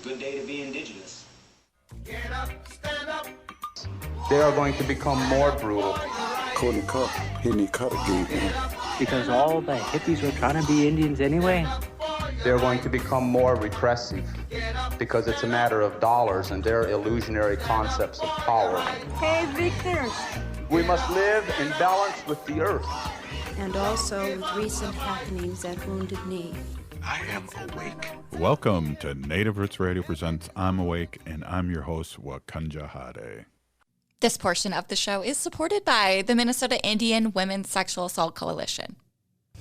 Good day to be indigenous. Get up, stand up. They are going to become more brutal. Cody Cup, Henny Cutter gave him. Because all the hippies were trying to be Indians anyway. They're going to become more repressive because it's a matter of dollars and their illusionary concepts of power. Hey, Victor. We must live in balance with the earth. And also with recent happenings at Wounded Knee. I am awake. Welcome to Native Roots Radio presents I'm Awake, and I'm your host, Wakanja Hade. This portion of the show is supported by the Minnesota Indian Women's Sexual Assault Coalition.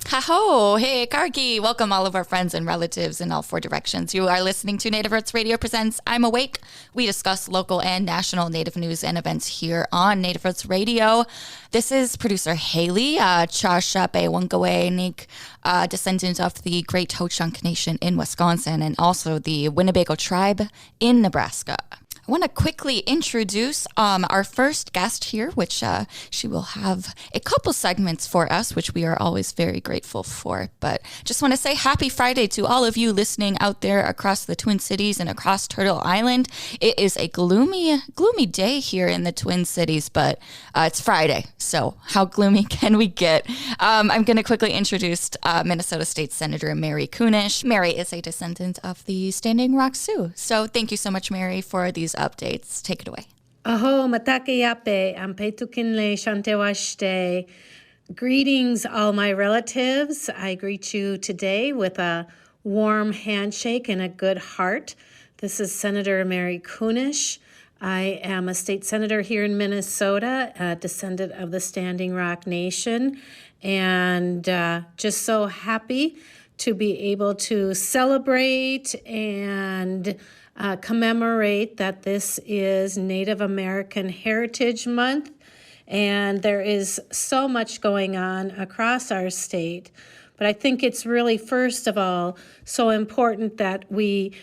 Ha-ho! Hey, Kargi! Welcome all of our friends and relatives in all four directions. You are listening to Native Roots Radio presents I'm Awake. We discuss local and national Native news and events here on Native Roots Radio. This is producer Haley, Chashape Wankawenik, descendant of the Great Ho-Chunk Nation in Wisconsin and also the Winnebago tribe in Nebraska. I want to quickly introduce our first guest here, which she will have a couple segments for us, which we are always very grateful for. But just want to say happy Friday to all of you listening out there across the Twin Cities and across Turtle Island. It is a gloomy day here in the Twin Cities, but it's Friday, so how gloomy can we get? I'm going to quickly introduce Minnesota State Senator Mary Kunesh. Mary is a descendant of the Standing Rock Sioux. So thank you so much, Mary, for these updates. Take it away. Aho, matake yape, ampetukinle shantewashte. Greetings, all my relatives. I greet you today with a warm handshake and a good heart. This is Senator Mary Kunesh. I am a state senator here in Minnesota, a descendant of the Standing Rock Nation, and just so happy to be able to celebrate and commemorate that this is Native American Heritage Month, and there is so much going on across our state. But I think it's really, first of all, so important that we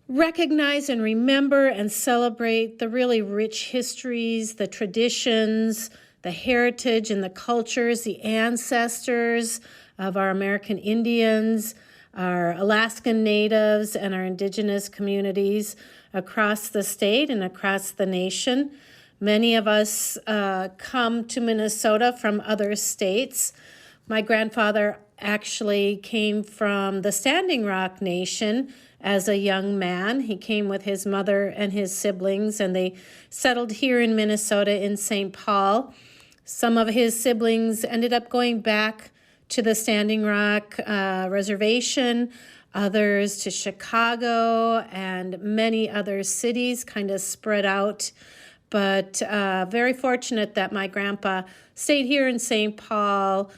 recognize and remember and celebrate the really rich histories, the traditions, the heritage and the cultures, the ancestors of our American Indians, our Alaskan Natives, and our indigenous communities across the state and across the nation. Many of us come to Minnesota from other states. My grandfather actually came from the Standing Rock Nation as a young man. He came with his mother and his siblings, and they settled here in Minnesota in St. Paul. Some of his siblings ended up going back to the Standing Rock Reservation, others to Chicago, and many other cities kind of spread out. But very fortunate that my grandpa stayed here in St. Paul,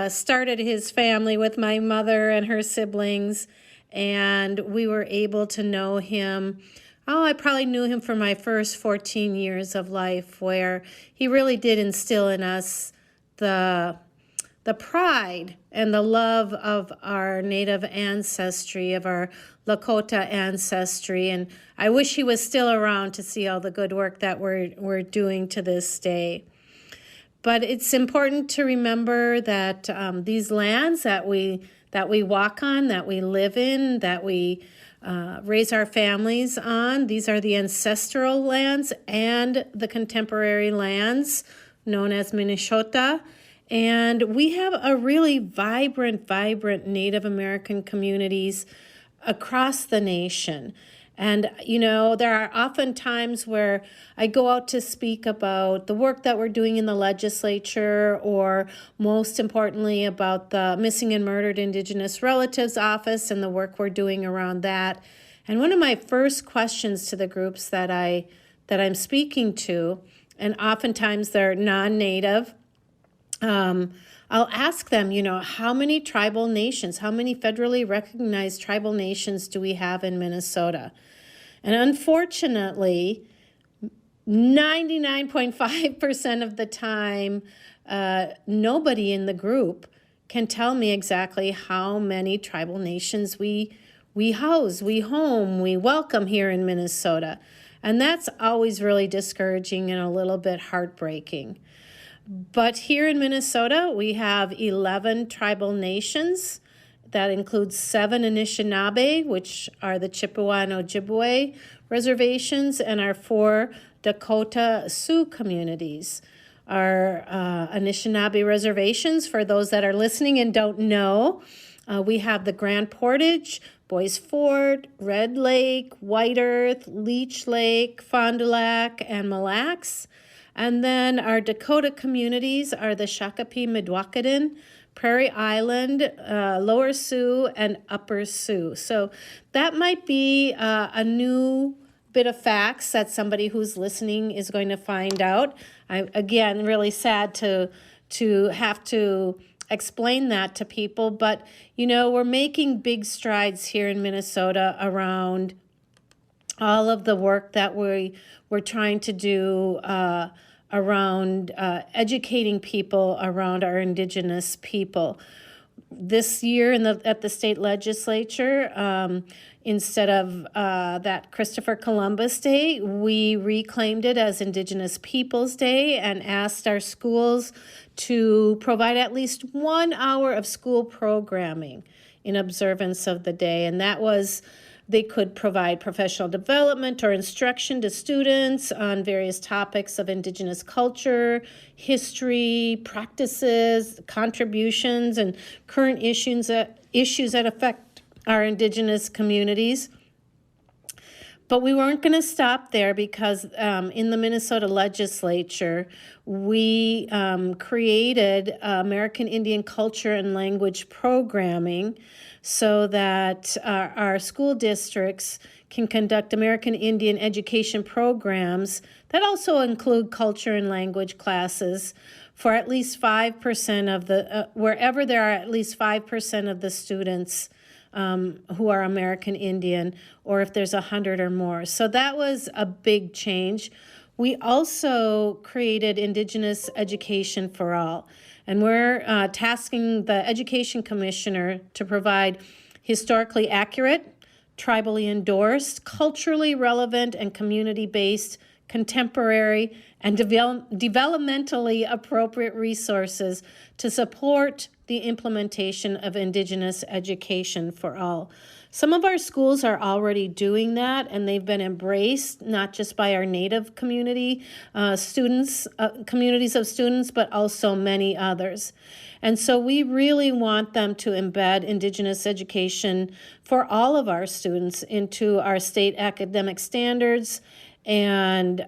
started his family with my mother and her siblings, and we were able to know him. Oh, I probably knew him for my first 14 years of life, where he really did instill in us the pride and the love of our Native ancestry, of our Dakhota ancestry. And I wish he was still around to see all the good work that we're doing to this day. But it's important to remember that these lands that we walk on, that we live in, that we raise our families on, these are the ancestral lands and the contemporary lands known as Minnesota. And we have a really vibrant Native American communities across the nation. And, you know, there are often times where I go out to speak about the work that we're doing in the legislature, or most importantly about the Missing and Murdered Indigenous Relatives Office and the work we're doing around that. And one of my first questions to the groups that I'm speaking to, and oftentimes they're non-Native, I'll ask them, you know, how many tribal nations, how many federally recognized tribal nations do we have in Minnesota? And unfortunately, 99.5% of the time, nobody in the group can tell me exactly how many tribal nations we house, we home, we welcome here in Minnesota. And that's always really discouraging and a little bit heartbreaking. But here in Minnesota, we have 11 tribal nations That includes 7 Anishinaabe, which are the Chippewa and Ojibwe reservations, and our 4 Dakhota Sioux communities. Our Anishinaabe reservations, for those that are listening and don't know, we have the Grand Portage, Boys Fort, Red Lake, White Earth, Leech Lake, Fond du Lac, and Mille Lacs. And then our Dakhota communities are the Shakopee, Midwakaton, Prairie Island, Lower Sioux, and Upper Sioux. So that might be a new bit of facts that somebody who's listening is going to find out. Again, really sad to have to explain that to people, but we're making big strides here in Minnesota around all of the work that we're trying to do around educating people around our Indigenous people. This year at the state legislature, instead of that Christopher Columbus Day, we reclaimed it as Indigenous Peoples Day and asked our schools to provide at least 1 hour of school programming in observance of the day. And that was, they could provide professional development or instruction to students on various topics of Indigenous culture, history, practices, contributions, and current issues that affect our Indigenous communities. But we weren't going to stop there because in the Minnesota legislature, we created American Indian culture and language programming so that our school districts can conduct American Indian education programs that also include culture and language classes for at least 5% of the, wherever there are at least 5% of the students who are American Indian, or if there's 100 or more. So that was a big change. We also created Indigenous Education for All, and we're tasking the Education Commissioner to provide historically accurate, tribally endorsed, culturally relevant, and community-based, contemporary, and developmentally appropriate resources to support the implementation of Indigenous education for all. Some of our schools are already doing that, and they've been embraced not just by our Native community students, communities of students, but also many others. And so we really want them to embed Indigenous education for all of our students into our state academic standards and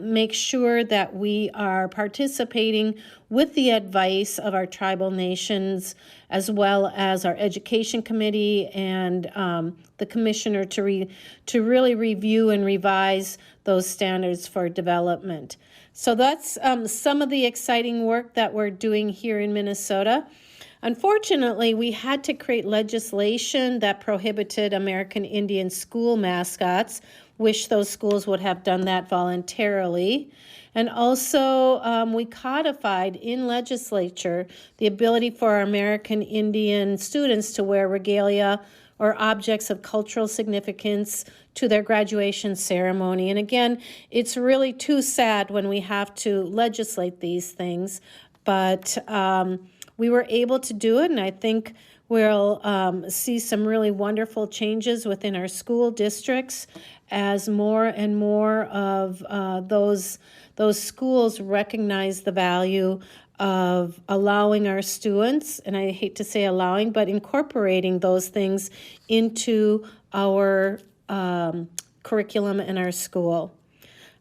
make sure that we are participating with the advice of our tribal nations, as well as our education committee and the commissioner to really review and revise those standards for development. So that's some of the exciting work that we're doing here in Minnesota. Unfortunately, we had to create legislation that prohibited American Indian school mascots. Wish those schools would have done that voluntarily. And also, we codified in legislature the ability for our American Indian students to wear regalia or objects of cultural significance to their graduation ceremony. And again, it's really too sad when we have to legislate these things, but we were able to do it, and I think we'll see some really wonderful changes within our school districts as more and more of those schools recognize the value of allowing our students, and I hate to say allowing, but incorporating those things into our curriculum in our school.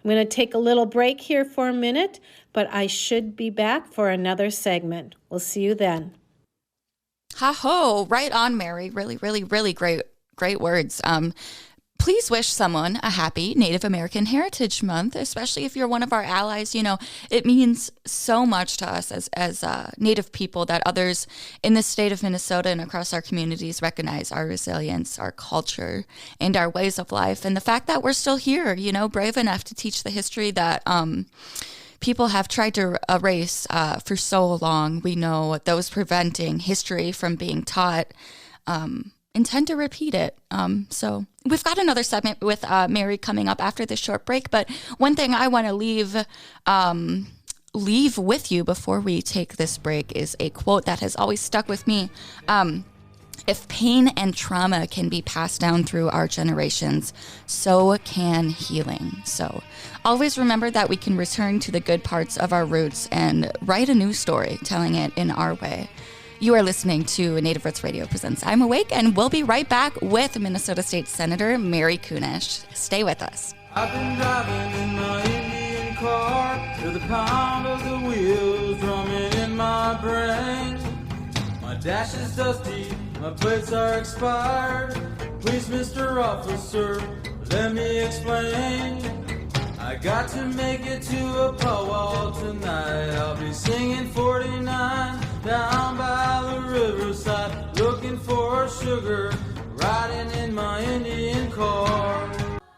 I'm going to take a little break here for a minute, but I should be back for another segment. We'll see you then. Ha-ho, right on, Mary. Really, really, really great words. Please wish someone a happy Native American Heritage Month, especially if you're one of our allies. You know, it means so much to us as Native people that others in the state of Minnesota and across our communities recognize our resilience, our culture, and our ways of life. And the fact that we're still here, you know, brave enough to teach the history that people have tried to erase for so long. We know those preventing history from being taught intend to repeat it. So we've got another segment with Mary coming up after this short break. But one thing I want to leave with you before we take this break is a quote that has always stuck with me. If pain and trauma can be passed down through our generations, so can healing. So always remember that we can return to the good parts of our roots and write a new story, telling it in our way. You are listening to Native Roots Radio Presents I'm Awake, and we'll be right back with Minnesota State Senator Mary Kunesh. Stay with us. I've been driving in my Indian car to the pound of the wheels drumming in my brain. My dash is dusty, my plates are expired. Please, Mr. Officer, let me explain. I got to make it to a powwow tonight. I'll be singing 49 down by the riverside, looking for sugar, riding in my Indian car.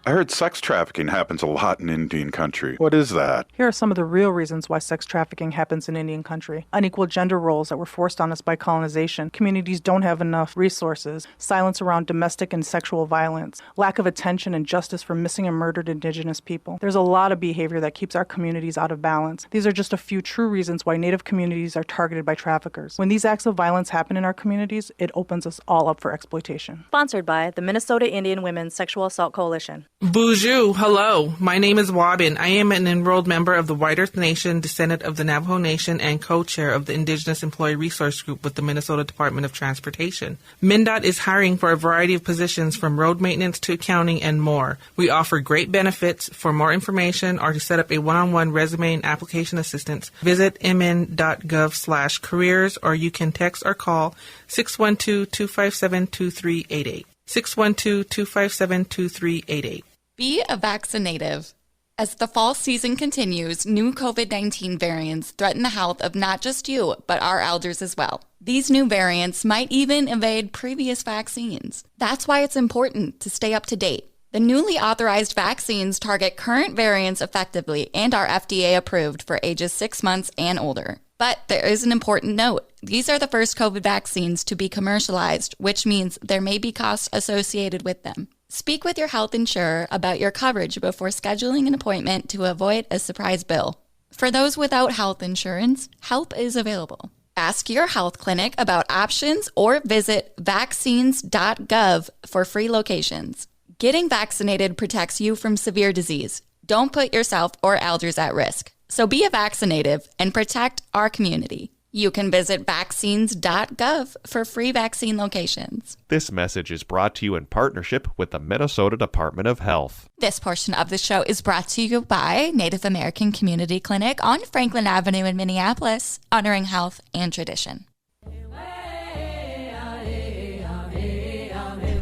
I heard sex trafficking happens a lot in Indian country. What is that? Here are some of the real reasons why sex trafficking happens in Indian country. Unequal gender roles that were forced on us by colonization. Communities don't have enough resources. Silence around domestic and sexual violence. Lack of attention and justice for missing and murdered Indigenous people. There's a lot of behavior that keeps our communities out of balance. These are just a few true reasons why Native communities are targeted by traffickers. When these acts of violence happen in our communities, it opens us all up for exploitation. Sponsored by the Minnesota Indian Women's Sexual Assault Coalition. Bonjour, hello. My name is Wabin. I am an enrolled member of the White Earth Nation, descendant of the Navajo Nation, and co-chair of the Indigenous Employee Resource Group with the Minnesota Department of Transportation. MnDOT is hiring for a variety of positions from road maintenance to accounting and more. We offer great benefits. For more information or to set up a one-on-one resume and application assistance, visit mn.gov/careers, or you can text or call 612-257-2388. 612-257-2388. Be a vaccinative. As the fall season continues, new COVID-19 variants threaten the health of not just you, but our elders as well. These new variants might even evade previous vaccines. That's why it's important to stay up to date. The newly authorized vaccines target current variants effectively and are FDA approved for ages 6 months and older. But there is an important note. These are the first COVID vaccines to be commercialized, which means there may be costs associated with them. Speak with your health insurer about your coverage before scheduling an appointment to avoid a surprise bill. For those without health insurance, help is available. Ask your health clinic about options or visit vaccines.gov for free locations. Getting vaccinated protects you from severe disease. Don't put yourself or elders at risk. So be a vaccinative and protect our community. You can visit vaccines.gov for free vaccine locations. This message is brought to you in partnership with the Minnesota Department of Health. This portion of the show is brought to you by Native American Community Clinic on Franklin Avenue in Minneapolis, honoring health and tradition.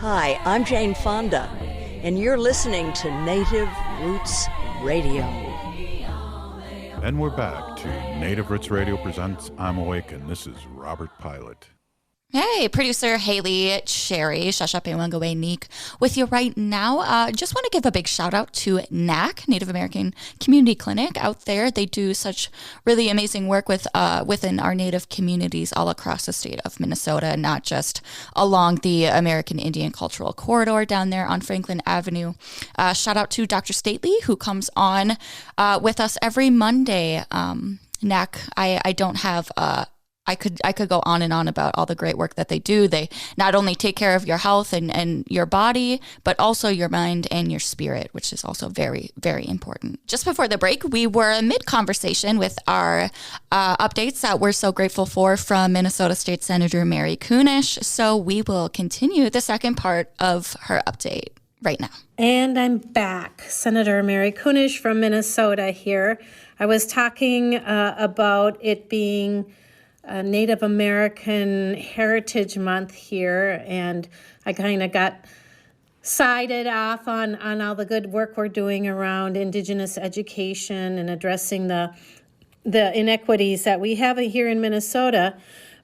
Hi, I'm Jane Fonda, and you're listening to Native Roots Radio. And we're back to Native Roots Radio Presents I'm Awake, and this is Robert Pilot. Hey, producer Haley Sherry, Shashapewangawe with you right now. Just want to give a big shout out to NAC, Native American Community Clinic out there. They do such really amazing work with within our Native communities all across the state of Minnesota, not just along the American Indian Cultural Corridor down there on Franklin Avenue. Shout out to Dr. Stately, who comes on with us every Monday. NAC, I don't have... I could go on and on about all the great work that they do. They not only take care of your health and your body, but also your mind and your spirit, which is also very, very important. Just before the break, we were mid-conversation with our updates that we're so grateful for from Minnesota State Senator Mary Kunesh. So we will continue the second part of her update right now. And I'm back. Senator Mary Kunesh from Minnesota here. I was talking about it being Native American Heritage Month here, and I kind of got sided off on all the good work we're doing around Indigenous education and addressing the inequities that we have here in Minnesota.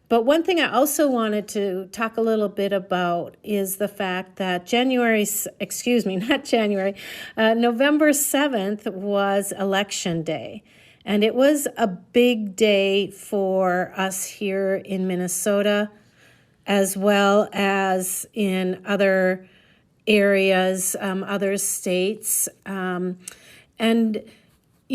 But one thing I also wanted to talk a little bit about is the fact that November 7th was Election Day. And it was a big day for us here in Minnesota, as well as in other areas, other states. And,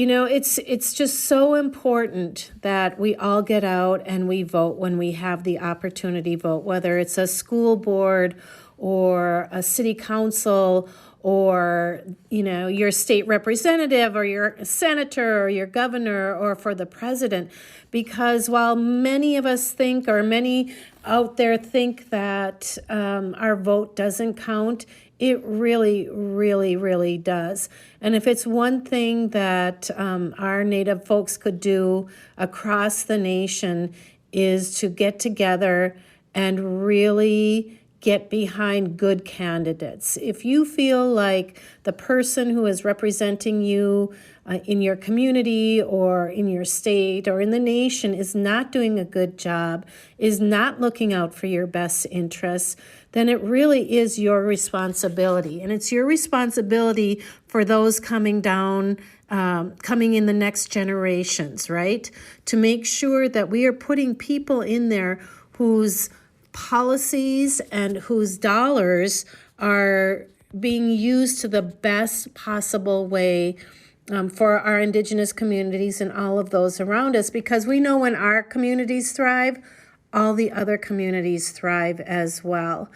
It's just so important that we all get out and we vote when we have the opportunity to vote, whether it's a school board or a city council or, your state representative or your senator or your governor or for the president. Because while many of us think, or many out there think that our vote doesn't count, it really, really, really does. And if it's one thing that our Native folks could do across the nation is to get together and really get behind good candidates. If you feel like the person who is representing you in your community or in your state or in the nation is not doing a good job, is not looking out for your best interests, then it really is your responsibility. And it's your responsibility for those coming in the next generations, right? To make sure that we are putting people in there whose policies and whose dollars are being used to the best possible way for our Indigenous communities and all of those around us, because we know when our communities thrive, all the other communities thrive as well.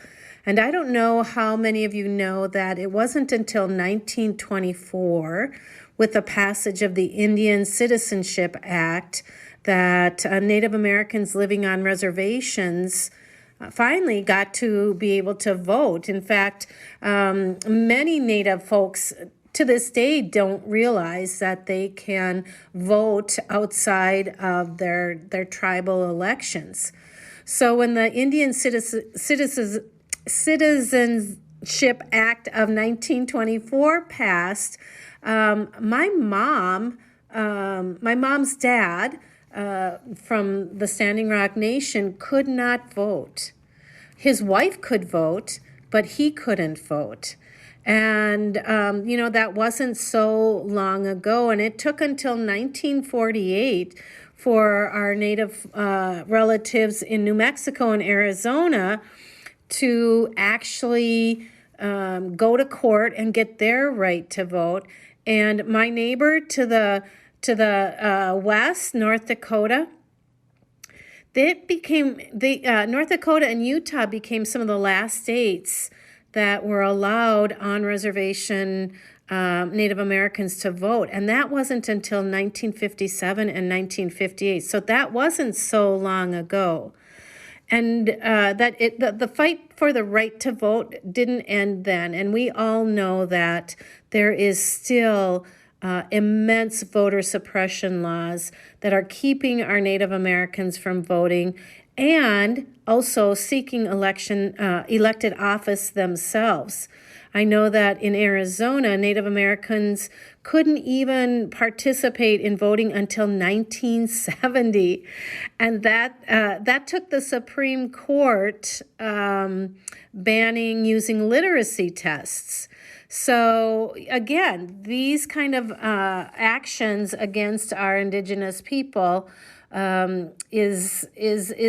And I don't know how many of you know that it wasn't until 1924, with the passage of the Indian Citizenship Act, that Native Americans living on reservations finally got to be able to vote. In fact, many Native folks to this day don't realize that they can vote outside of their tribal elections. So when the Indian Citizenship Act of 1924 passed, my mom's dad, from the Standing Rock Nation, could not vote. His wife could vote, but he couldn't vote. And, that wasn't so long ago. And it took until 1948 for our Native relatives in New Mexico and Arizona to actually go to court and get their right to vote. And my neighbor to the west, North Dakota, North Dakota and Utah became some of the last states that were allowed on reservation Native Americans to vote. And that wasn't until 1957 and 1958. So that wasn't so long ago. And the fight for the right to vote didn't end then. And we all know that there is still immense voter suppression laws that are keeping our Native Americans from voting and also seeking elected office themselves. I know that in Arizona, Native Americans couldn't even participate in voting until 1970. And that took the Supreme Court banning using literacy tests. So again, these kind of actions against our Indigenous people is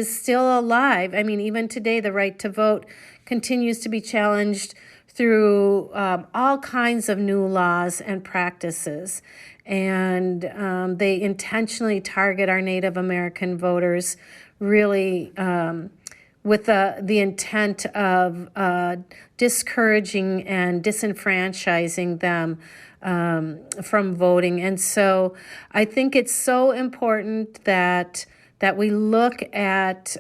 still alive. I mean, even today, the right to vote continues to be challenged through all kinds of new laws and practices. And they intentionally target our Native American voters, really with the intent of discouraging and disenfranchising them from voting. And so I think it's so important that we look at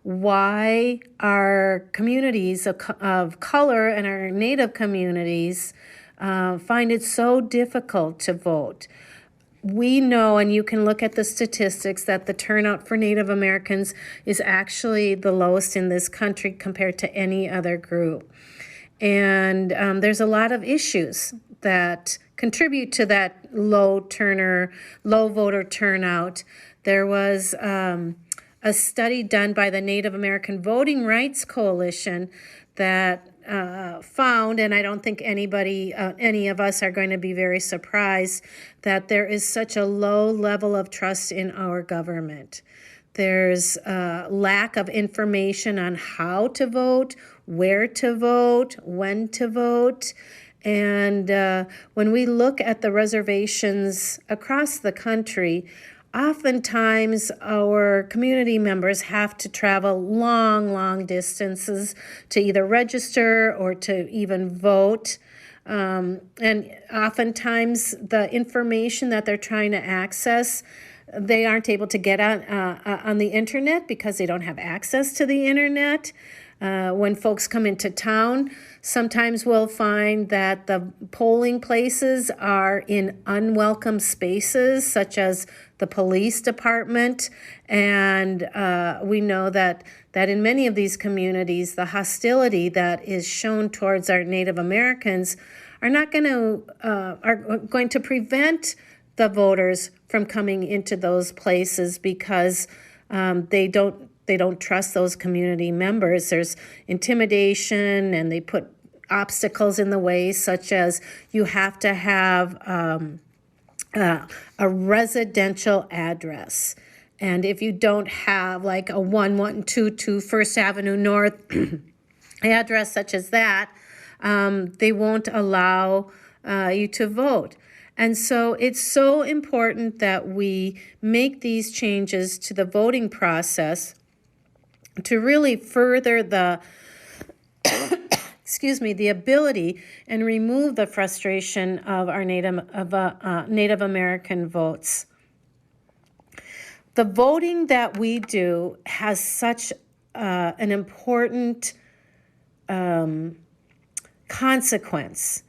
why our communities of color and our Native communities find it so difficult to vote. We know, and you can look at the statistics, that the turnout for Native Americans is actually the lowest in this country compared to any other group. And there's a lot of issues that contribute to that low voter turnout. There was a study done by the Native American Voting Rights Coalition that found, and I don't think any of us are going to be very surprised, that there is such a low level of trust in our government. There's a lack of information on how to vote, where to vote, when to vote, And when we look at the reservations across the country, oftentimes our community members have to travel long distances to either register or to even vote. And oftentimes the information that they're trying to access, they aren't able to get on the internet because they don't have access to the internet. When folks come into town, sometimes we'll find that the polling places are in unwelcome spaces, such as the police department. And we know that in many of these communities, the hostility that is shown towards our Native Americans are going to prevent the voters from coming into those places because they don't trust those community members. There's intimidation, and they put obstacles in the way, such as you have to have a residential address. And if you don't have like a 1122 First Avenue North address such as that, they won't allow you to vote. And so it's so important that we make these changes to the voting process to really further the the ability and remove the frustration of our Native American votes. The voting that we do has such an important consequence.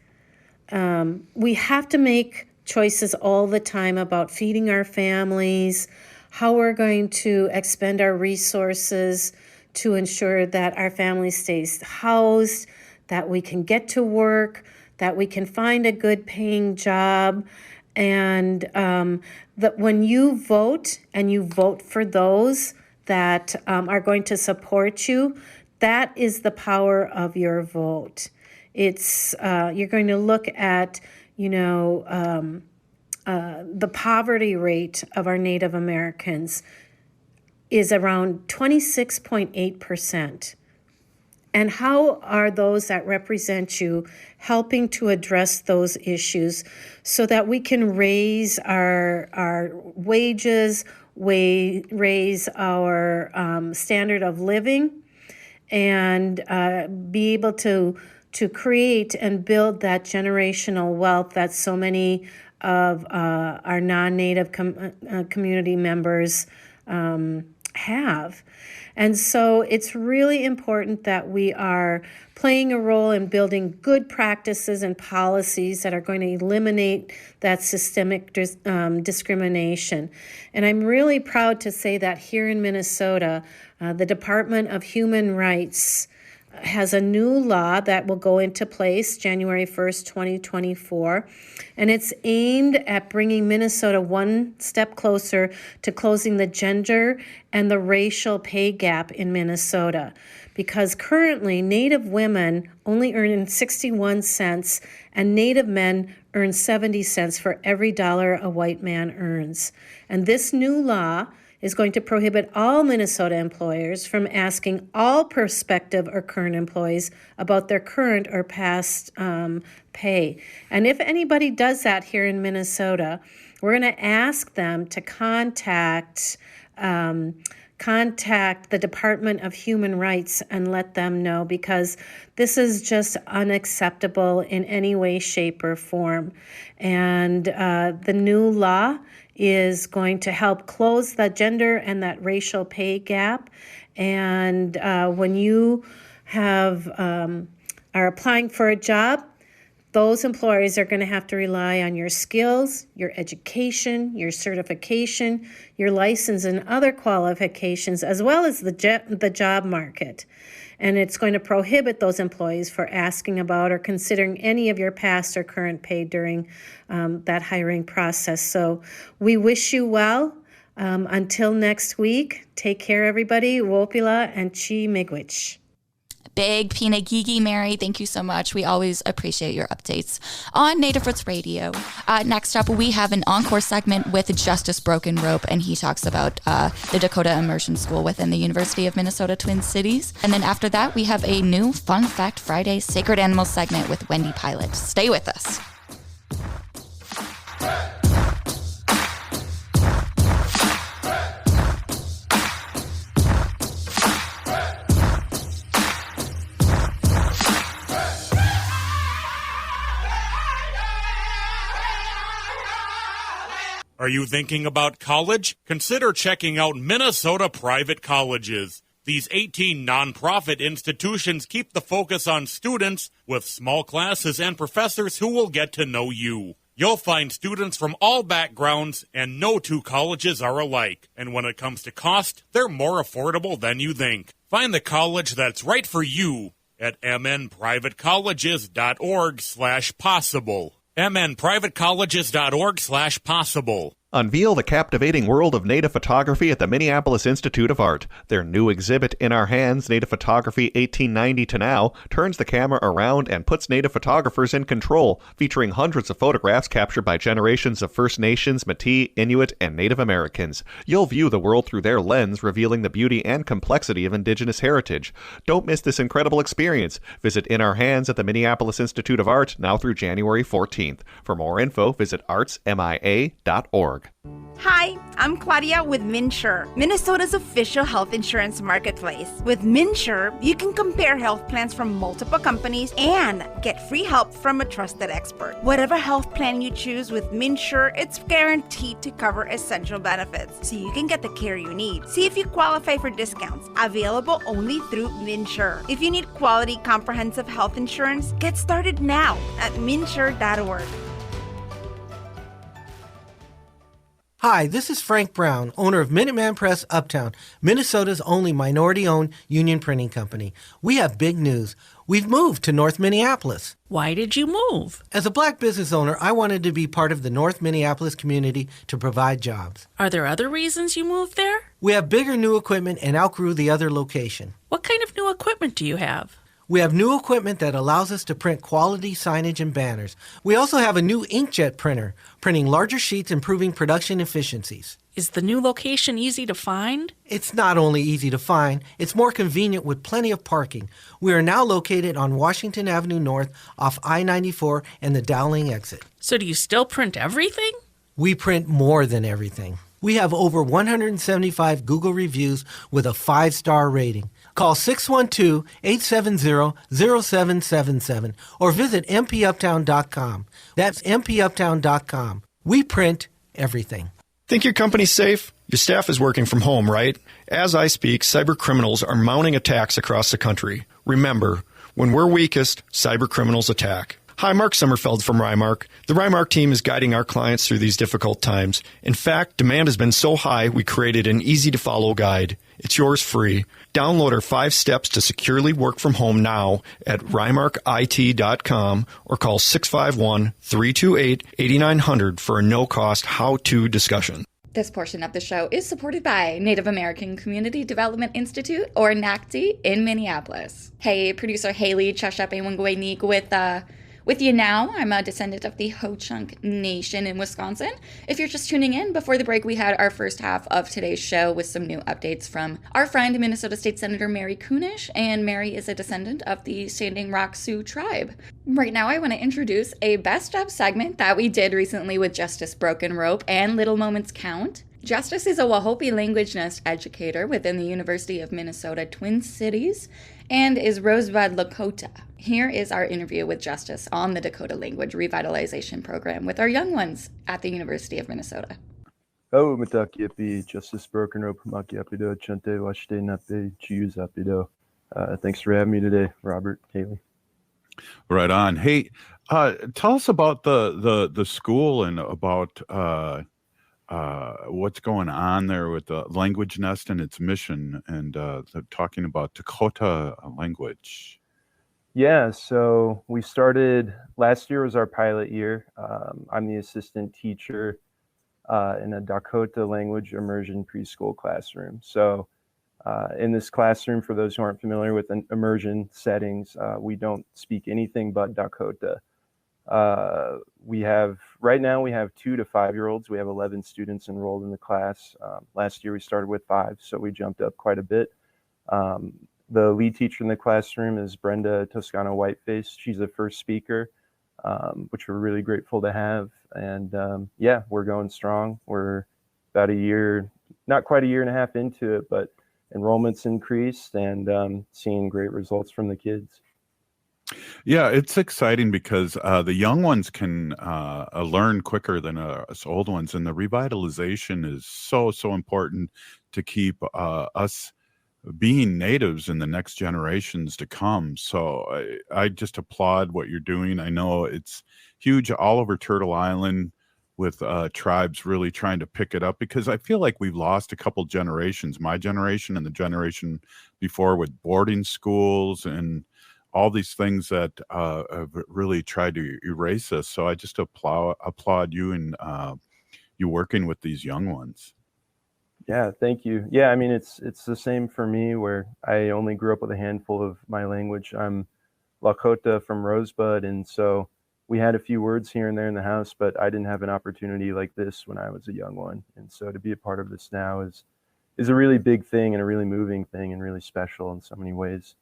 We have to make choices all the time about feeding our families, how we're going to expend our resources to ensure that our family stays housed, that we can get to work, that we can find a good paying job. And that when you vote and you vote for those that are going to support you, that is the power of your vote. It's you're going to look at, the poverty rate of our Native Americans is around 26.8%. And how are those that represent you helping to address those issues so that we can raise our wages, raise our standard of living, and be able to create and build that generational wealth that so many of our non-Native community members have. And so it's really important that we are playing a role in building good practices and policies that are going to eliminate that systemic discrimination. And I'm really proud to say that here in Minnesota, the Department of Human Rights has a new law that will go into place January 1st, 2024, and it's aimed at bringing Minnesota one step closer to closing the gender and the racial pay gap in Minnesota, because currently Native women only earn 61 cents and Native men earn 70 cents for every dollar a white man earns. And this new law is going to prohibit all Minnesota employers from asking all prospective or current employees about their current or past pay. And if anybody does that here in Minnesota, we're going to ask them to contact the Department of Human Rights and let them know, because this is just unacceptable in any way, shape, or form. And the new law is going to help close the gender and that racial pay gap. And when you are applying for a job, those employers are going to have to rely on your skills, your education, your certification, your license, and other qualifications, as well as the job market. And it's going to prohibit those employees for asking about or considering any of your past or current pay during that hiring process. So we wish you well. Until next week, take care, everybody. Wahówiąpila and Chi Miigwech. Big Pinagigi Mary, thank you so much. We always appreciate your updates on Native Roots Radio. Next up, we have an encore segment with Justis Brokenrope, and he talks about the Dakhota Immersion School within the University of Minnesota Twin Cities. And then after that, we have a new Fun Fact Friday Sacred Animals segment with Wendy Pilot. Stay with us. Are you thinking about college? Consider checking out Minnesota private colleges. These 18 nonprofit institutions keep the focus on students with small classes and professors who will get to know you. You'll find students from all backgrounds, and no two colleges are alike. And when it comes to cost, they're more affordable than you think. Find the college that's right for you at mnprivatecolleges.org/possible. mnprivatecolleges.org/possible. Unveil the captivating world of native photography at the Minneapolis Institute of Art. Their new exhibit, In Our Hands, Native Photography 1890 to Now, turns the camera around and puts native photographers in control, featuring hundreds of photographs captured by generations of First Nations, Métis, Inuit, and Native Americans. You'll view the world through their lens, revealing the beauty and complexity of Indigenous heritage. Don't miss this incredible experience. Visit In Our Hands at the Minneapolis Institute of Art now through January 14th. For more info, visit artsmia.org. Hi, I'm Claudia with MNsure, Minnesota's official health insurance marketplace. With MNsure, you can compare health plans from multiple companies and get free help from a trusted expert. Whatever health plan you choose with MNsure, it's guaranteed to cover essential benefits, so you can get the care you need. See if you qualify for discounts, available only through MNsure. If you need quality, comprehensive health insurance, get started now at MNsure.org. Hi, this is Frank Brown, owner of Minuteman Press Uptown, Minnesota's only minority-owned union printing company. We have big news. We've moved to North Minneapolis. Why did you move? As a black business owner, I wanted to be part of the North Minneapolis community to provide jobs. Are there other reasons you moved there? We have bigger new equipment and outgrew the other location. What kind of new equipment do you have? We have new equipment that allows us to print quality signage and banners. We also have a new inkjet printer, printing larger sheets, improving production efficiencies. Is the new location easy to find? It's not only easy to find, it's more convenient with plenty of parking. We are now located on Washington Avenue North off I-94 and the Dowling exit. So do you still print everything? We print more than everything. We have over 175 Google reviews with a 5-star rating. Call 612-870-0777 or visit mpuptown.com. That's mpuptown.com. We print everything. Think your company's safe? Your staff is working from home, right? As I speak, cyber criminals are mounting attacks across the country. Remember, when we're weakest, cyber criminals attack. Hi, Mark Sommerfeld from Rymark. The Rymark team is guiding our clients through these difficult times. In fact, demand has been so high, we created an easy-to-follow guide. It's yours free. Download our 5 steps to securely work from home now at rymarkit.com or call 651-328-8900 for a no-cost how-to discussion. This portion of the show is supported by Native American Community Development Institute, or NACD, in Minneapolis. Hey, producer Haley Chashape with you now. I'm a descendant of the Ho-Chunk Nation in Wisconsin. If you're just tuning in, before the break we had our first half of today's show with some new updates from our friend Minnesota State Senator Mary Kunesh, and Mary is a descendant of the Standing Rock Sioux tribe. Right now I want to introduce a best of segment that we did recently with Justis Brokenrope and Little Moments Count. Justis is a Wahówiąpi Language Nest educator within the University of Minnesota Twin Cities and is Rosebud Dakhota. Here is our interview with Justis on the Dakhota Language Revitalization Program with our young ones at the University of Minnesota. Oh, Wahówiąpi Justis Brokenrope, Makiapido, Chante, Washte Nape, Chiusapido. Thanks for having me today, Robert, Haley. Right on. Hey, tell us about the school and about what's going on there with the Language Nest and its mission, and talking about Dakhota language. Yeah, so we started, last year was our pilot year. I'm the assistant teacher in a Dakhota language immersion preschool classroom. So In this classroom, for those who aren't familiar with immersion settings, we don't speak anything but Dakhota. Right now we have 2 to 5 year olds. We have 11 students enrolled in the class. Last year we started with 5, so we jumped up quite a bit. The lead teacher in the classroom is Brenda Toscano Whiteface. She's the first speaker, which we're really grateful to have. And yeah, we're going strong. We're about a year, not quite a year and a half into it, but enrollment's increased and seeing great results from the kids. Yeah, it's exciting because the young ones can learn quicker than us old ones, and the revitalization is so important to keep us being natives in the next generations to come. So I just applaud what you're doing. I know it's huge all over Turtle Island, with tribes really trying to pick it up, because I feel like we've lost a couple generations, my generation and the generation before, with boarding schools and all these things that have really tried to erase us. So I just applaud you and you working with these young ones. Yeah, thank you. Yeah, I mean, it's the same for me, where I only grew up with a handful of my language. I'm Lakota from Rosebud, and so we had a few words here and there in the house, but I didn't have an opportunity like this when I was a young one. And so to be a part of this now is a really big thing and a really moving thing and really special in so many ways.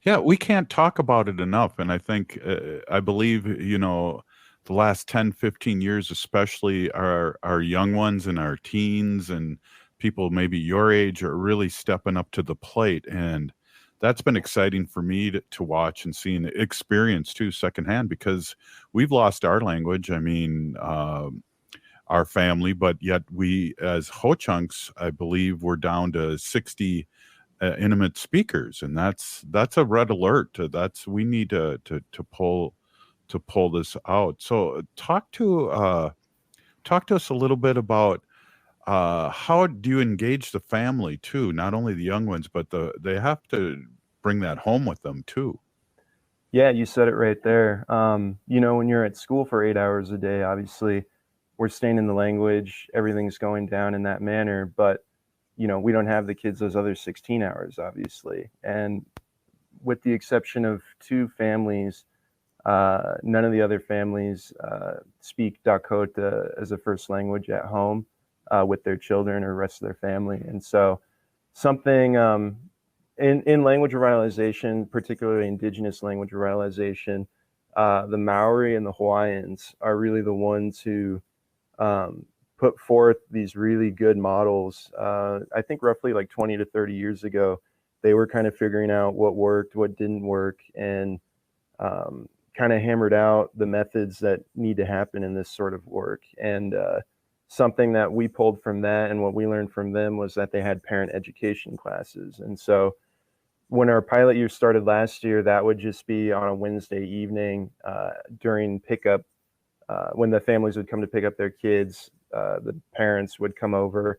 Yeah, we can't talk about it enough. And I think, I believe, the last 10, 15 years, especially our young ones and our teens and people maybe your age are really stepping up to the plate. And that's been exciting for me to watch and see and experience too, secondhand, because we've lost our language. I mean, our family, but yet we, as Ho-Chunks, I believe we're down to 60 intimate speakers, and that's a red alert. We need to pull this out. So talk to us a little bit about how do you engage the family too? Not only the young ones, but they have to bring that home with them too. Yeah, you said it right there. When you're at school for 8 hours a day, obviously we're staying in the language, everything's going down in that manner, but we don't have the kids those other 16 hours, obviously. And with the exception of 2 families, none of the other families speak Dakhota as a first language at home with their children or the rest of their family. And so something in language revitalization, particularly indigenous language revitalization, the Maori and the Hawaiians are really the ones who put forth these really good models. I think roughly like 20 to 30 years ago, they were kind of figuring out what worked, what didn't work, and kind of hammered out the methods that need to happen in this sort of work. And something that we pulled from that and what we learned from them was that they had parent education classes. And so when our pilot year started last year, that would just be on a Wednesday evening during pickup. When the families would come to pick up their kids, the parents would come over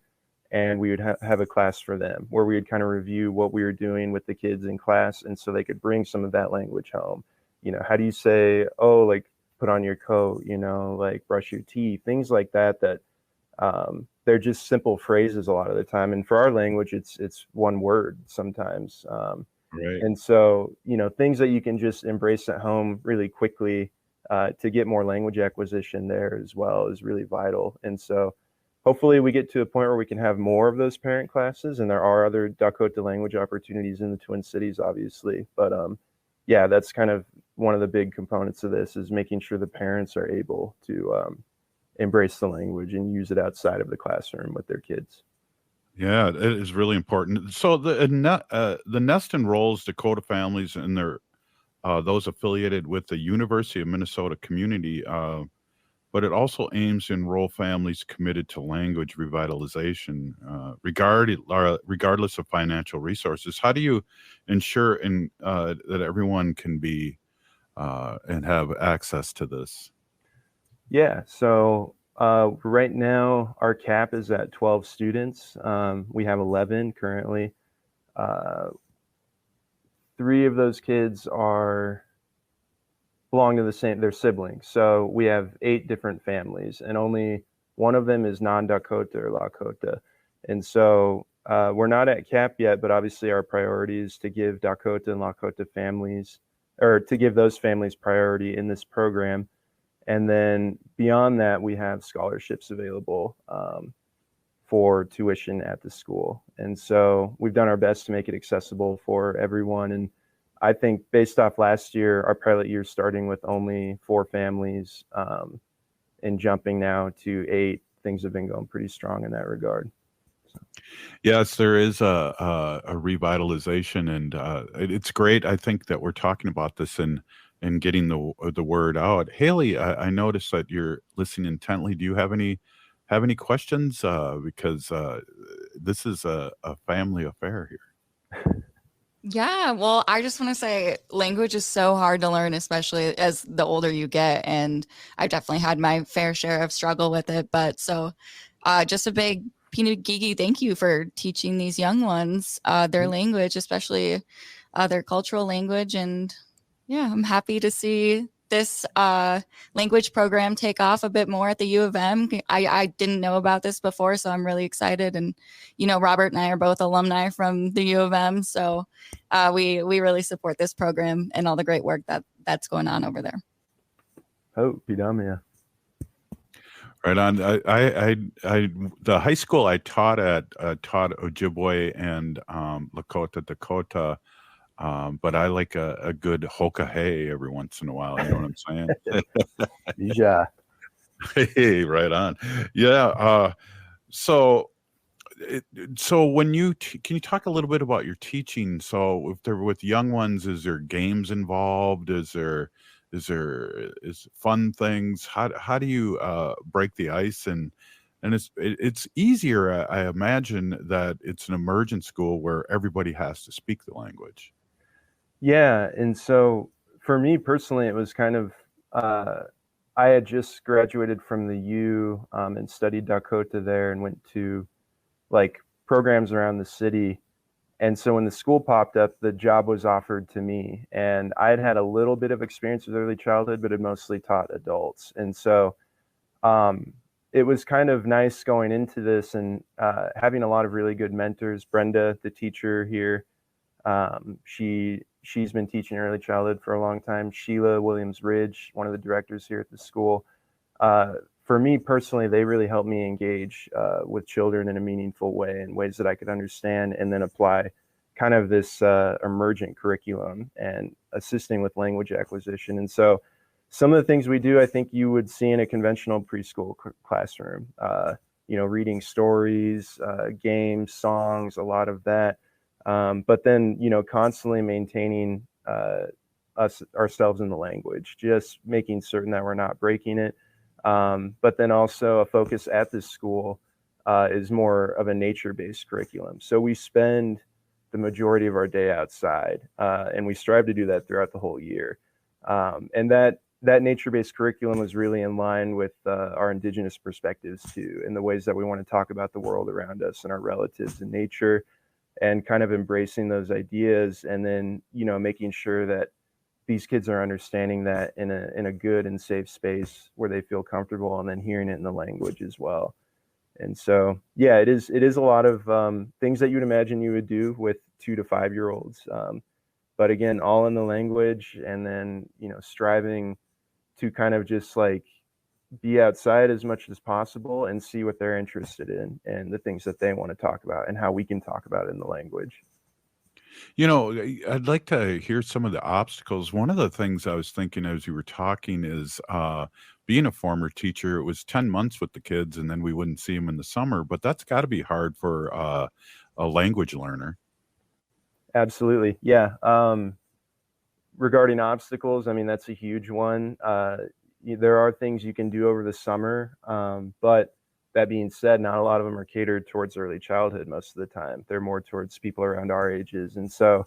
and we would have a class for them where we would kind of review what we were doing with the kids in class. And so they could bring some of that language home. How do you say, oh, like put on your coat, like brush your teeth, things like that, they're just simple phrases a lot of the time. And for our language, it's one word sometimes. Right. And so, things that you can just embrace at home really quickly to get more language acquisition there as well is really vital. And so hopefully we get to a point where we can have more of those parent classes, and there are other Dakhota language opportunities in the Twin Cities, obviously. But yeah, that's kind of one of the big components of this, is making sure the parents are able to embrace the language and use it outside of the classroom with their kids. Yeah, it is really important. So the Nest enrolls Dakota families and their those affiliated with the University of Minnesota community, but it also aims to enroll families committed to language revitalization, regardless of financial resources. How do you ensure that everyone can be and have access to this? Yeah, so right now our cap is at 12 students. We have 11 currently. 3 of those kids belong to they're siblings. So we have 8 different families, and only one of them is non-Dakhota or Lakota. And so We're not at cap yet, but obviously our priority is to give Dakhota and Lakota families, or to give those families priority in this program. And then beyond that, we have scholarships available for tuition at the school. And so we've done our best to make it accessible for everyone. And I think based off last year, our pilot year starting with only 4 families and jumping now to 8, things have been going pretty strong in that regard. Yes, there is a revitalization, and it's great. I think that we're talking about this and getting the word out. Haley, I noticed that you're listening intently. Do you have any questions? Because this is a family affair here. Yeah, well, I just want to say language is so hard to learn, especially as the older you get. And I've definitely had my fair share of struggle with it. But so just a big Peanut Gigi, thank you for teaching these young ones their language, especially their cultural language. And yeah, I'm happy to see this language program take off a bit more at the U of M. I didn't know about this before, so I'm really excited. And, you know, Robert and I are both alumni from the U of M, so we really support this program and all the great work that's going on over there. Oh, Pidamia. Right on. I the high school I taught at taught Ojibwe and Lakota, Dakhota. But I like a good hoka hey every once in a while. You know what I'm saying? Yeah. Hey, right on. Yeah. So when you can you talk a little bit about your teaching? So if they're with young ones, is there games involved? Is fun things? How do you break the ice? And it's easier, I imagine, that it's an immersion school where everybody has to speak the language. Yeah, and so for me personally, it was kind of, I had just graduated from the U and studied Dakhota there and went to like programs around the city. And so when the school popped up, the job was offered to me. And I had had a little bit of experience with early childhood, but had mostly taught adults. And so it was kind of nice going into this and having a lot of really good mentors. Brenda, the teacher here, she's been teaching early childhood for a long time. Sheila Williams-Ridge, one of the directors here at the school. For me personally, they really helped me engage with children in a meaningful way, in ways that I could understand, and then apply kind of this emergent curriculum and assisting with language acquisition. And so some of the things we do, I think you would see in a conventional preschool classroom, reading stories, games, songs, a lot of that. But then, constantly maintaining ourselves in the language, just making certain that we're not breaking it. But then also a focus at this school is more of a nature-based curriculum. So we spend the majority of our day outside, and we strive to do that throughout the whole year. And that nature-based curriculum was really in line with our Indigenous perspectives too, in the ways that we want to talk about the world around us and our relatives in nature, and kind of embracing those ideas, and then, making sure that these kids are understanding that in a good and safe space where they feel comfortable, and then hearing it in the language as well. And so, yeah, it is a lot of things that you'd imagine you would do with 2 to 5 year olds. But again, all in the language, and then, striving to kind of just like be outside as much as possible and see what they're interested in and the things that they want to talk about and how we can talk about it in the language. I'd like to hear some of the obstacles. One of the things I was thinking as you were talking is being a former teacher, it was 10 months with the kids and then we wouldn't see them in the summer, but that's got to be hard for a language learner. Absolutely. Yeah. Regarding obstacles, I mean, that's a huge one. There are things you can do over the summer, but that being said, not a lot of them are catered towards early childhood most of the time. They're more towards people around our ages. And so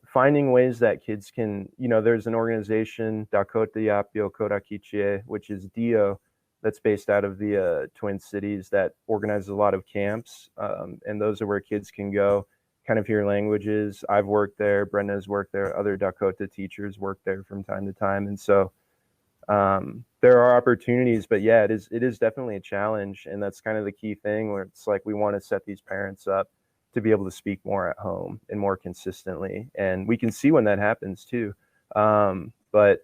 finding ways that kids can, there's an organization, Dakhota Yapio Kodakichie, which is DIO, that's based out of the Twin Cities, that organizes a lot of camps. And those are where kids can go, kind of hear languages. I've worked there, Brenda's worked there, other Dakhota teachers work there from time to time. And so there are opportunities, but yeah, it is definitely a challenge. And that's kind of the key thing where it's like, we want to set these parents up to be able to speak more at home and more consistently. And we can see when that happens too. But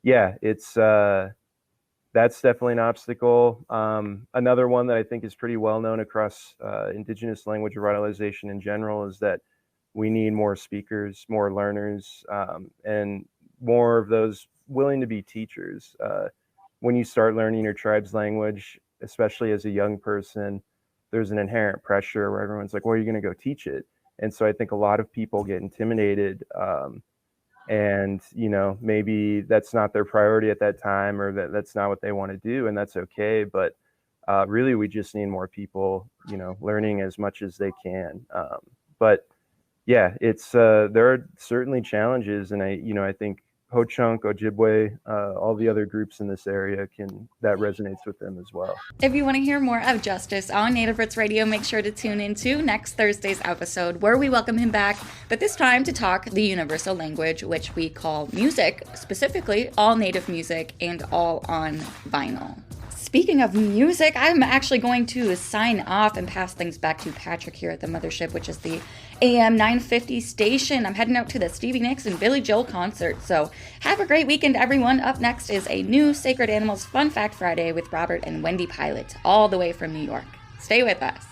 yeah, it's, that's definitely an obstacle. Another one that I think is pretty well known across Indigenous language revitalization in general is that we need more speakers, more learners, and more of those willing to be teachers. When you start learning your tribe's language, especially as a young person, there's an inherent pressure where everyone's like, well, are you going to go teach it? And so I think a lot of people get intimidated, and, you know, maybe that's not their priority at that time, or that's not what they want to do. And that's okay. But really, we just need more people, you know, learning as much as they can. But yeah, it's there are certainly challenges. And I think Ho-Chunk, Ojibwe, all the other groups in this area that resonates with them as well. If you want to hear more of Justis on Native Roots Radio, make sure to tune into next Thursday's episode, where we welcome him back, but this time to talk the universal language, which we call music, specifically all Native music and all on vinyl. Speaking of music, I'm actually going to sign off and pass things back to Patrick here at the Mothership, which is the AM 950 station. I'm heading out to the Stevie Nicks and Billy Joel concert, so have a great weekend, everyone. Up next is a new Sacred Animals Fun Fact Friday with Robert and Wendy Pilot, all the way from New York. Stay with us.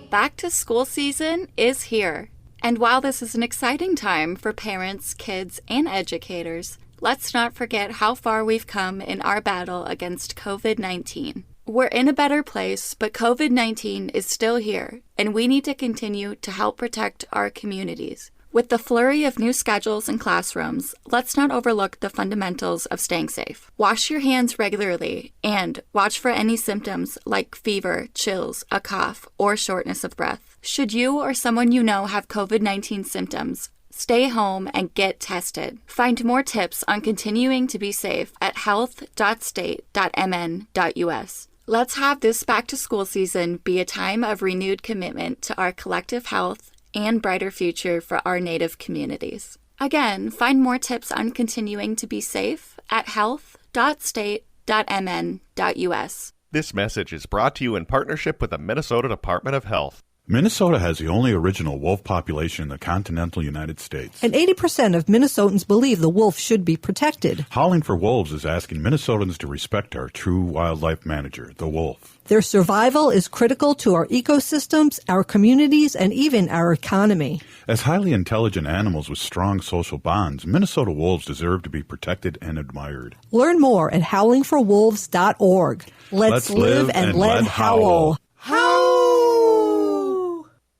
Back to school season is here. And while this is an exciting time for parents, kids, and educators, let's not forget how far we've come in our battle against COVID-19. We're in a better place, but COVID-19 is still here, and we need to continue to help protect our communities. With the flurry of new schedules and classrooms, let's not overlook the fundamentals of staying safe. Wash your hands regularly and watch for any symptoms like fever, chills, a cough, or shortness of breath. Should you or someone you know have COVID-19 symptoms, stay home and get tested. Find more tips on continuing to be safe at health.state.mn.us. Let's have this back-to-school season be a time of renewed commitment to our collective health and brighter future for our Native communities. Again, find more tips on continuing to be safe at health.state.mn.us. This message is brought to you in partnership with the Minnesota Department of Health. Minnesota has the only original wolf population in the continental United States. And 80% of Minnesotans believe the wolf should be protected. Howling for Wolves is asking Minnesotans to respect our true wildlife manager, the wolf. Their survival is critical to our ecosystems, our communities, and even our economy. As highly intelligent animals with strong social bonds, Minnesota wolves deserve to be protected and admired. Learn more at howlingforwolves.org. Let's live and let howl.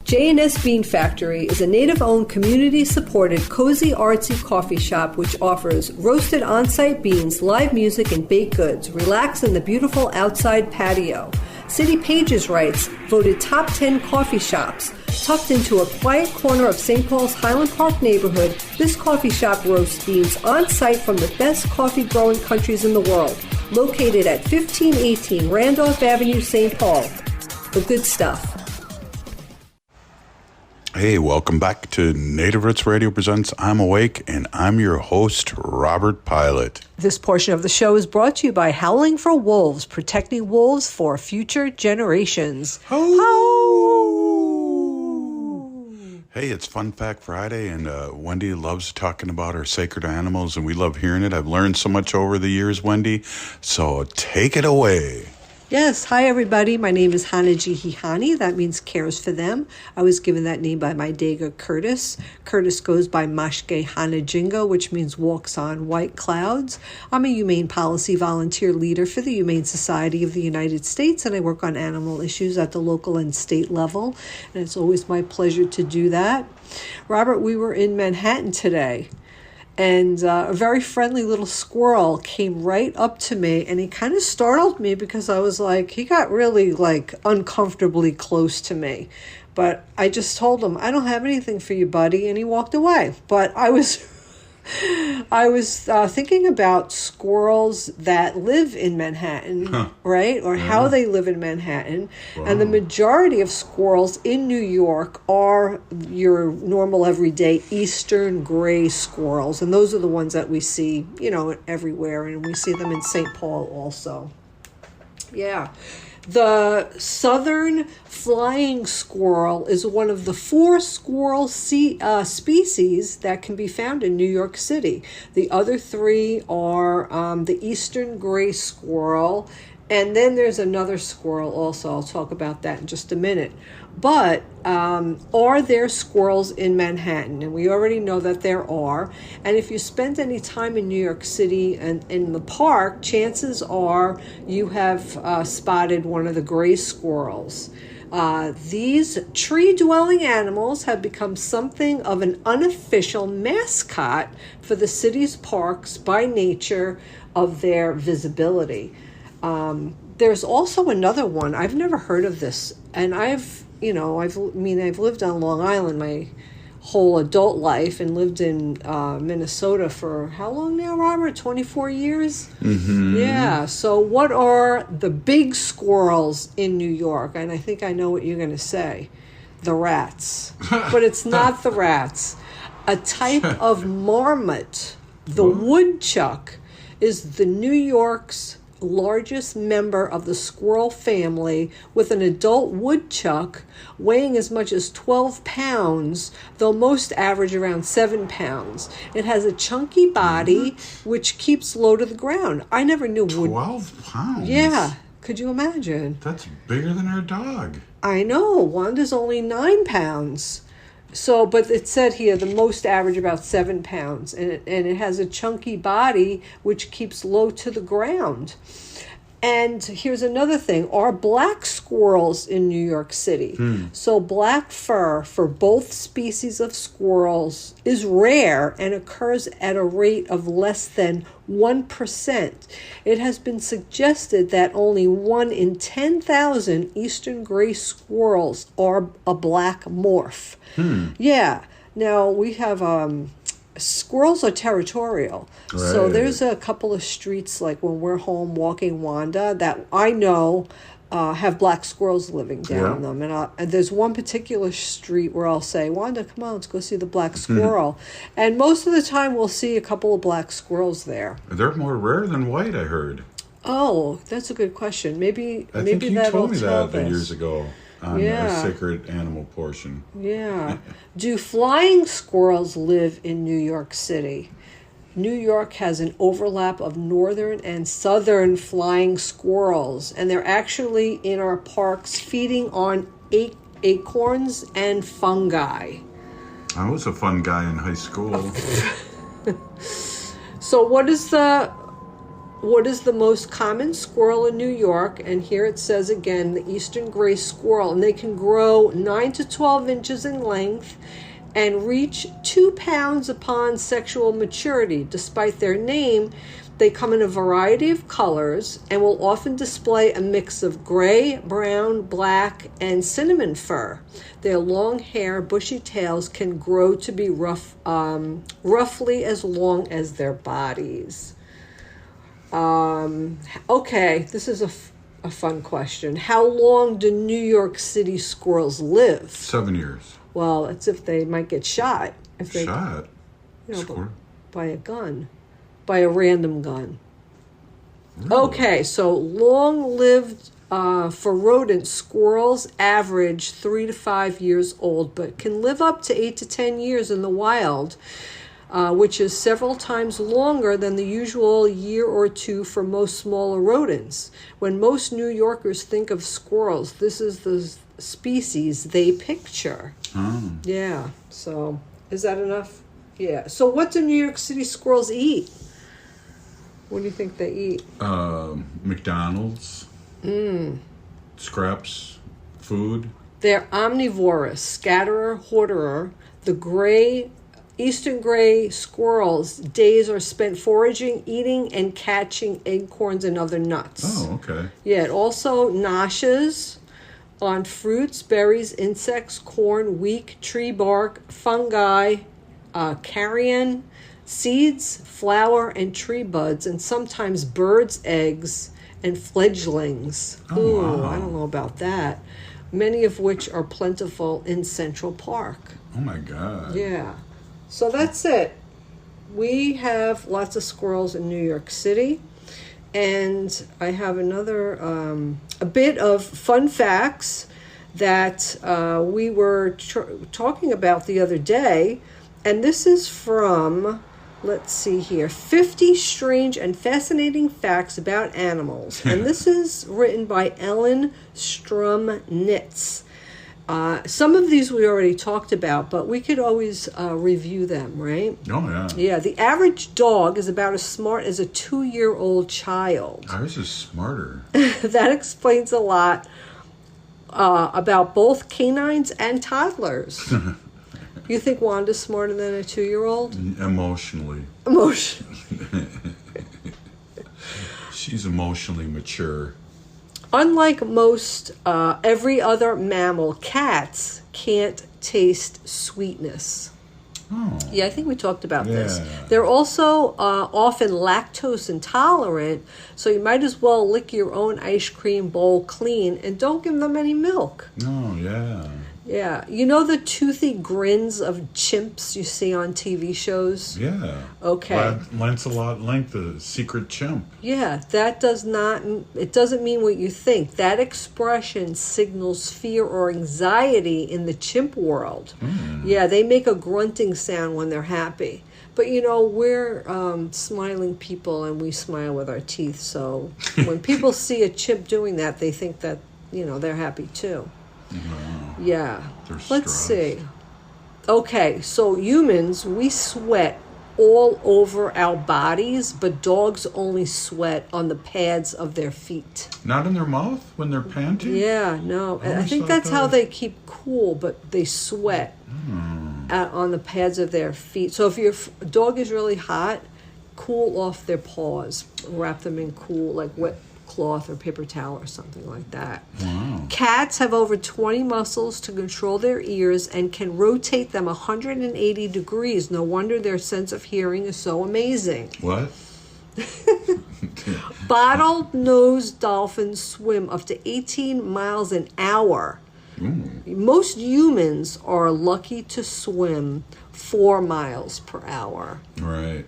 J&S Bean Factory is a Native-owned, community-supported, cozy, artsy coffee shop which offers roasted on-site beans, live music, and baked goods. Relax in the beautiful outside patio. City Pages writes, voted top 10 coffee shops. Tucked into a quiet corner of St. Paul's Highland Park neighborhood, this coffee shop roasts beans on-site from the best coffee-growing countries in the world. Located at 1518 Randolph Avenue, St. Paul. The good stuff. Hey, welcome back to Native Roots Radio Presents I'm Awake, and I'm your host, Robert Pilot. This portion of the show is brought to you by Howling for Wolves, protecting wolves for future generations. Hey, it's Fun Fact Friday, and Wendy loves talking about her sacred animals, and we love hearing it. I've learned so much over the years, Wendy, so take it away. Yes. Hi, everybody. My name is Hanajihihani. That means cares for them. I was given that name by my Dega Curtis. Curtis goes by Mashke Hanajingo, which means walks on white clouds. I'm a humane policy volunteer leader for the Humane Society of the United States, and I work on animal issues at the local and state level. And it's always my pleasure to do that. Robert, we were in Manhattan today. And a very friendly little squirrel came right up to me, and he kind of startled me because I was like, he got really uncomfortably close to me. But I just told him, I don't have anything for you, buddy. And he walked away. But I was I was thinking about squirrels that live in Manhattan, right? Or how they live in Manhattan. Wow. And the majority of squirrels in New York are your normal everyday eastern gray squirrels. And those are the ones that we see, everywhere. And we see them in St. Paul also. Yeah. The southern flying squirrel is one of the 4 squirrel species that can be found in New York City. The other 3 are the eastern gray squirrel, and then there's another squirrel also. I'll talk about that in just a minute. But are there squirrels in Manhattan? And we already know that there are. And if you spend any time in New York City and in the park, chances are you have spotted one of the gray squirrels. These tree-dwelling animals have become something of an unofficial mascot for the city's parks by nature of their visibility. There's also another one. I've never heard of this, and I've lived on Long Island my whole adult life and lived in Minnesota for how long now, Robert? 24 years? Mm-hmm. Yeah. So what are the big squirrels in New York? And I think I know what you're going to say. The rats. But it's not the rats. A type of marmot, the woodchuck, is the New York's largest member of the squirrel family, with an adult woodchuck weighing as much as 12 pounds, though most average around 7 pounds. It has a chunky body which keeps low to the ground. I never knew 12 pounds? Yeah. Could you imagine? That's bigger than our dog. I know. Wanda's only 9 pounds. So, but it said here the most average about 7 pounds, and it has a chunky body which keeps low to the ground. And here's another thing: are black squirrels in New York City? So black fur for both species of squirrels is rare and occurs at a rate of less than 1%. It has been suggested that only 1 in 10,000 eastern gray squirrels are a black morph. Yeah. Now we have squirrels are territorial. Right. So there's a couple of streets, like when we're home walking Wanda, that I know have black squirrels living down them. And there's one particular street where I'll say, Wanda, come on, let's go see the black squirrel. And most of the time we'll see a couple of black squirrels there. They're more rare than white, I heard. Oh, that's a good question. Maybe I think you told me that us. Years ago on our sacred animal portion. Yeah. Do flying squirrels live in New York City? New York has an overlap of northern and southern flying squirrels, and they're actually in our parks feeding on acorns and fungi. I was a fun guy in high school. So what is the most common squirrel in New York? And here it says again, the eastern gray squirrel, and they can grow 9 to 12 inches in length and reach 2 pounds upon sexual maturity. Despite their name, they come in a variety of colors and will often display a mix of gray, brown, black, and cinnamon fur. Their long hair, bushy tails can grow to be roughly as long as their bodies. Okay, this is a fun question. How long do New York City squirrels live? 7 years. Well, it's if they might get shot. Shot? By a gun. By a random gun. Really? Okay, so long-lived for rodents, squirrels average 3 to 5 years old, but can live up to 8 to 10 years in the wild, which is several times longer than the usual year or two for most smaller rodents. When most New Yorkers think of squirrels, this is the species they picture. Oh. Yeah, so is that enough? Yeah. So what do New York City squirrels eat? What do you think they eat? McDonald's. Scraps, food. They're omnivorous, scatterer, hoarder. The eastern gray squirrels' days are spent foraging, eating, and catching acorns and other nuts. Oh, okay. Yeah, it also noshes on fruits, berries, insects, corn, wheat, tree bark, fungi, carrion, seeds, flower, and tree buds, and sometimes birds' eggs and fledglings. Ooh, I don't know about that. Many of which are plentiful in Central Park. Oh my God. Yeah. So that's it. We have lots of squirrels in New York City. And I have another, a bit of fun facts that we were talking about the other day. And this is from, let's see here, 50 Strange and Fascinating Facts About Animals. And this is written by Ellen Strum-Nitz. Some of these we already talked about, but we could always review them, right? Oh, yeah. Yeah, the average dog is about as smart as a 2-year-old child. Ours is smarter. That explains a lot about both canines and toddlers. You think Wanda's smarter than a 2-year-old? Emotionally. Emotionally. She's emotionally mature. Unlike most every other mammal, cats can't taste sweetness. Oh. Yeah, I think we talked about this. They're also often lactose intolerant, so you might as well lick your own ice cream bowl clean and don't give them any milk. Oh, yeah. Yeah. You know the toothy grins of chimps you see on TV shows? Yeah. Okay. Lancelot Link, the secret chimp. Yeah, that doesn't mean what you think. That expression signals fear or anxiety in the chimp world. Yeah, they make a grunting sound when they're happy. But, you know, we're smiling people and we smile with our teeth. So when people see a chimp doing that, they think that, you know, they're happy too. Wow. Yeah. Let's see. Okay, so humans, we sweat all over our bodies, but dogs only sweat on the pads of their feet. Not in their mouth when they're panting? Yeah, no. I think that's how they keep cool, but they sweat on the pads of their feet. So if your dog is really hot, cool off their paws. Wrap them in cool, like wet cloth or paper towel or something like that. Wow. Cats have over 20 muscles to control their ears and can rotate them 180 degrees. No wonder their sense of hearing is so amazing. What? Bottlenose dolphins swim up to 18 miles an hour. Most humans are lucky to swim 4 miles per hour. Right.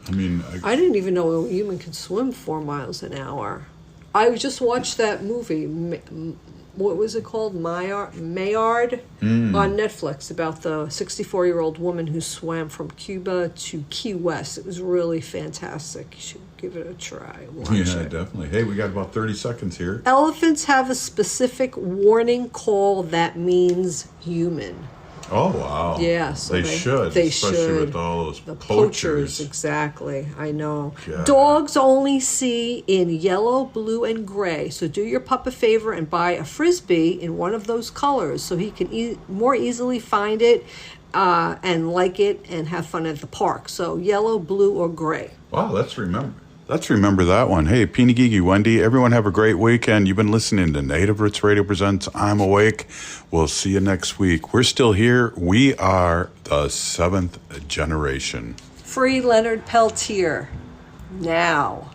I mean, I didn't even know a human could swim 4 miles an hour. I just watched that movie. What was it called? Maillard on Netflix, about the 64-year-old woman who swam from Cuba to Key West. It was really fantastic. You should give it a try. Watch it. Definitely. Hey, we got about 30 seconds here. Elephants have a specific warning call that means human. Oh, wow. Yeah, so they should. They especially should. with all those The poachers. Exactly. I know. God. Dogs only see in yellow, blue, and gray. So do your pup a favor and buy a Frisbee in one of those colors so he can more easily find it and like it and have fun at the park. So yellow, blue, or gray. Wow, let's remember that one. Hey, Pinigigi, Wendy, everyone have a great weekend. You've been listening to Native Roots Radio Presents I'm Awake. We'll see you next week. We're still here. We are the 7th generation. Free Leonard Peltier. Now.